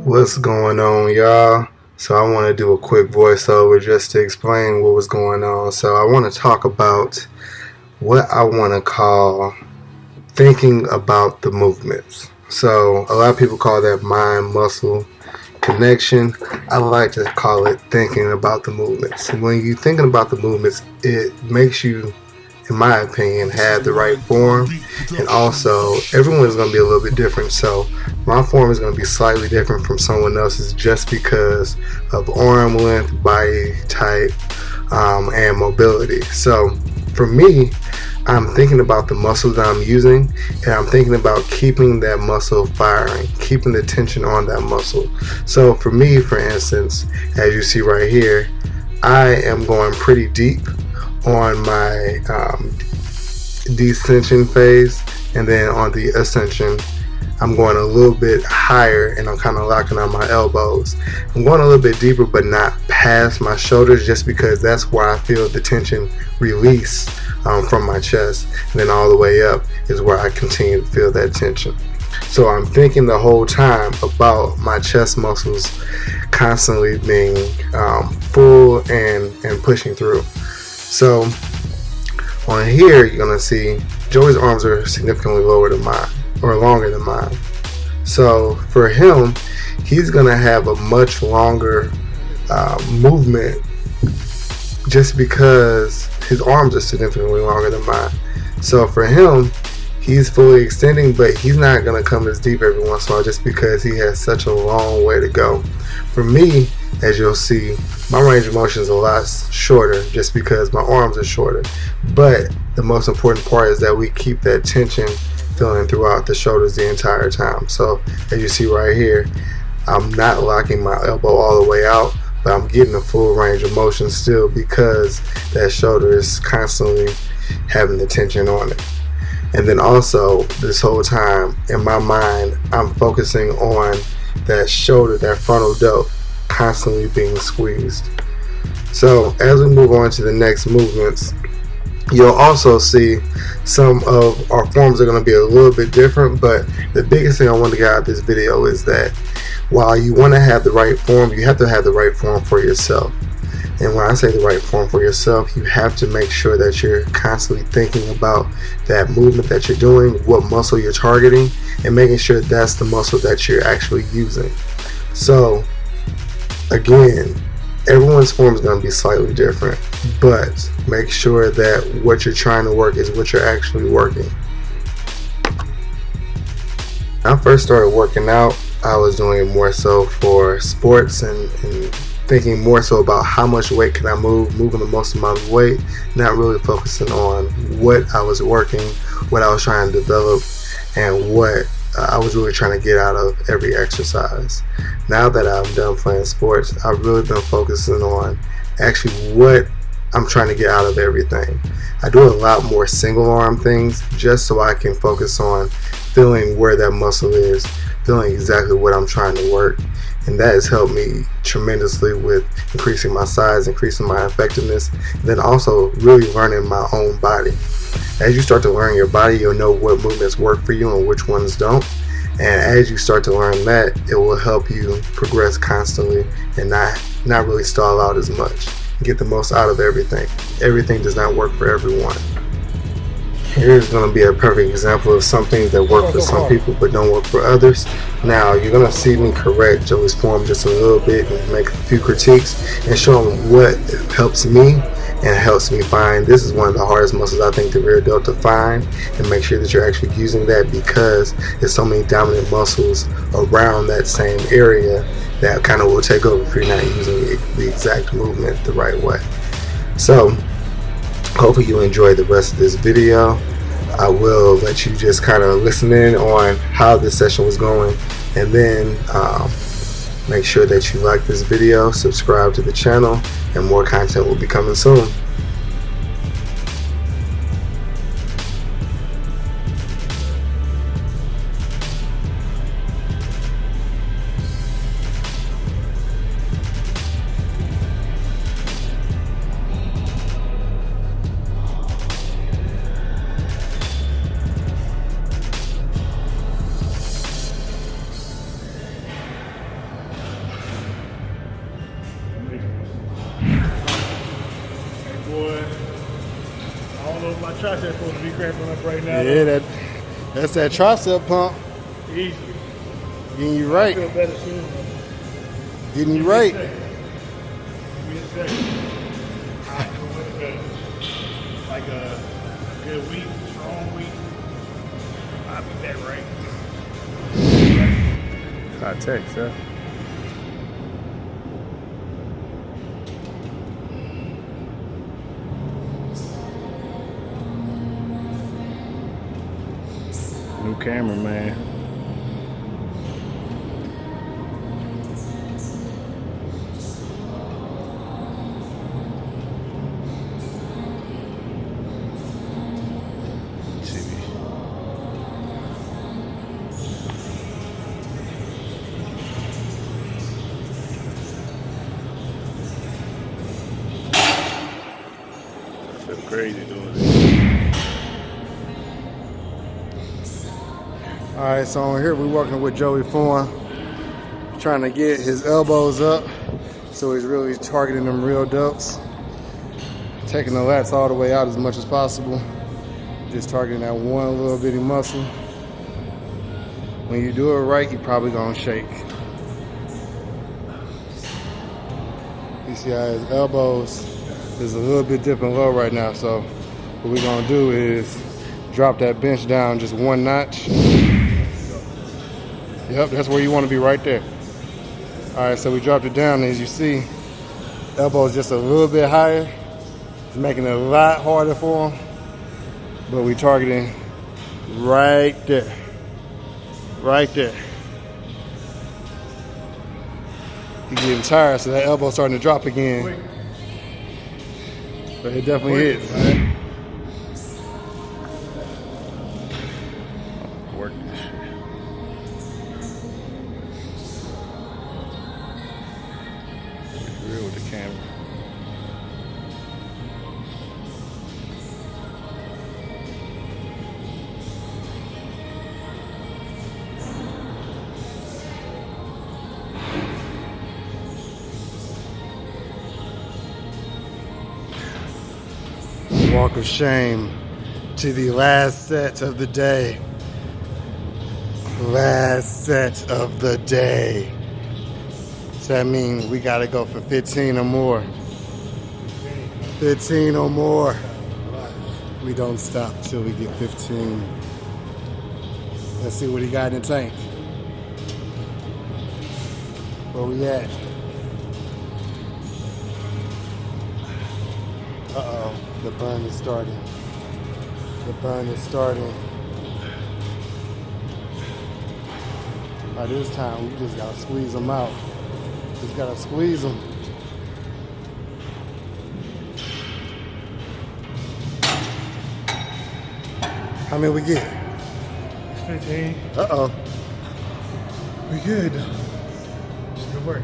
What's going on, y'all? So I want to do a quick voiceover just to explain what was going on. So I want to talk about what I want to call thinking about the movements. So a lot of people call that mind muscle connection. I like to call it thinking about the movements. When you're thinking about the movements, it makes you, in my opinion, have the right form, and also everyone's going to be a little bit different. So my form is going to be slightly different from someone else's just because of arm length, body type, and mobility. So for me, I'm thinking about the muscles that I'm using, and I'm thinking about keeping that muscle firing, keeping the tension on that muscle. So for me, for instance, as you see right here, I am going pretty deep on my descension phase, and then on the ascension I'm going a little bit higher and I'm kind of locking on my elbows. I'm going a little bit deeper but not past my shoulders, just because that's where I feel the tension release from my chest, and then all the way up is where I continue to feel that tension. So I'm thinking the whole time about my chest muscles constantly being full and pushing through. So on here, you're gonna see Joey's arms are significantly lower than mine, or longer than mine. So for him, he's gonna have a much longer movement just because his arms are significantly longer than mine. So for him, he's fully extending, but he's not gonna come as deep every once in a while just because he has such a long way to go. For me, as you'll see, my range of motion is a lot shorter just because my arms are shorter. But the most important part is that we keep that tension feeling throughout the shoulders the entire time. So as you see right here, I'm not locking my elbow all the way out, but I'm getting a full range of motion still because that shoulder is constantly having the tension on it. And then also, this whole time in my mind, I'm focusing on that shoulder, that frontal delt, constantly being squeezed. So as we move on to the next movements, you'll also see some of our forms are going to be a little bit different, but the biggest thing I want to get out of this video is that while you want to have the right form, you have to have the right form for yourself. And when I say the right form for yourself, you have to make sure that you're constantly thinking about that movement that you're doing, what muscle you're targeting, and making sure that's the muscle that you're actually using. So again, everyone's form is going to be slightly different, but make sure that what you're trying to work is what you're actually working. When I first started working out, I was doing it more so for sports and thinking more so about how much weight can I moving the most amount of weight, not really focusing on what I was working, what I was trying to develop, and what I was really trying to get out of every exercise. Now that I'm done playing sports, I've really been focusing on actually what I'm trying to get out of everything. I do a lot more single arm things just so I can focus on feeling where that muscle is, feeling exactly what I'm trying to work. And that has helped me tremendously with increasing my size, increasing my effectiveness, and then also really learning my own body. As you start to learn your body, you'll know what movements work for you and which ones don't. And as you start to learn that, it will help you progress constantly and not really stall out as much. Get the most out of everything. Everything does not work for everyone. Here's going to be a perfect example of some things that work for some people but don't work for others. Now you're going to see me correct Joey's form just a little bit and make a few critiques and show him what helps me and helps me find. This is one of the hardest muscles I think the rear delt to find, and make sure that you're actually using that because there's so many dominant muscles around that same area that kind of will take over if you're not using the exact movement the right way. So hopefully you enjoyed the rest of this video. I will let you just kind of listen in on how this session was going, and then make sure that you like this video, subscribe to the channel, and more content will be coming soon. Boy, I don't know if my tricep's supposed to be cramping up right now. Yeah, that's that tricep pump. Easy. Getting you I right. feel better soon. Getting you right. Give me a second. I feel much better. Like a good week, strong week. I'll be back right. High tech, sir. New camera, man. I feel crazy doing this. All right, so on here we're working with Joey Foreign, trying to get his elbows up, so he's really targeting them real delts, taking the lats all the way out as much as possible, just targeting that one little bitty muscle. When you do it right, you're probably gonna shake. You see how his elbows is a little bit dipping low right now, so what we're gonna do is drop that bench down just one notch. Yep, that's where you want to be, right there. All right, so we dropped it down. As you see, elbow's just a little bit higher. It's making it a lot harder for him, but we targeting right there, right there. He's getting tired, so that elbow's starting to drop again. But it definitely is. Work this shit. Real with the camera. Walk of shame to the last set of the day. Last set of the day. So that means we gotta go for 15 or more. 15 or more. We don't stop till we get 15. Let's see what he got in the tank. Where we at? Uh-oh, the burn is starting. The burn is starting. By this time, we just gotta squeeze them out. Just gotta squeeze them. How many we get? 15. Uh-oh. We good. It's good work.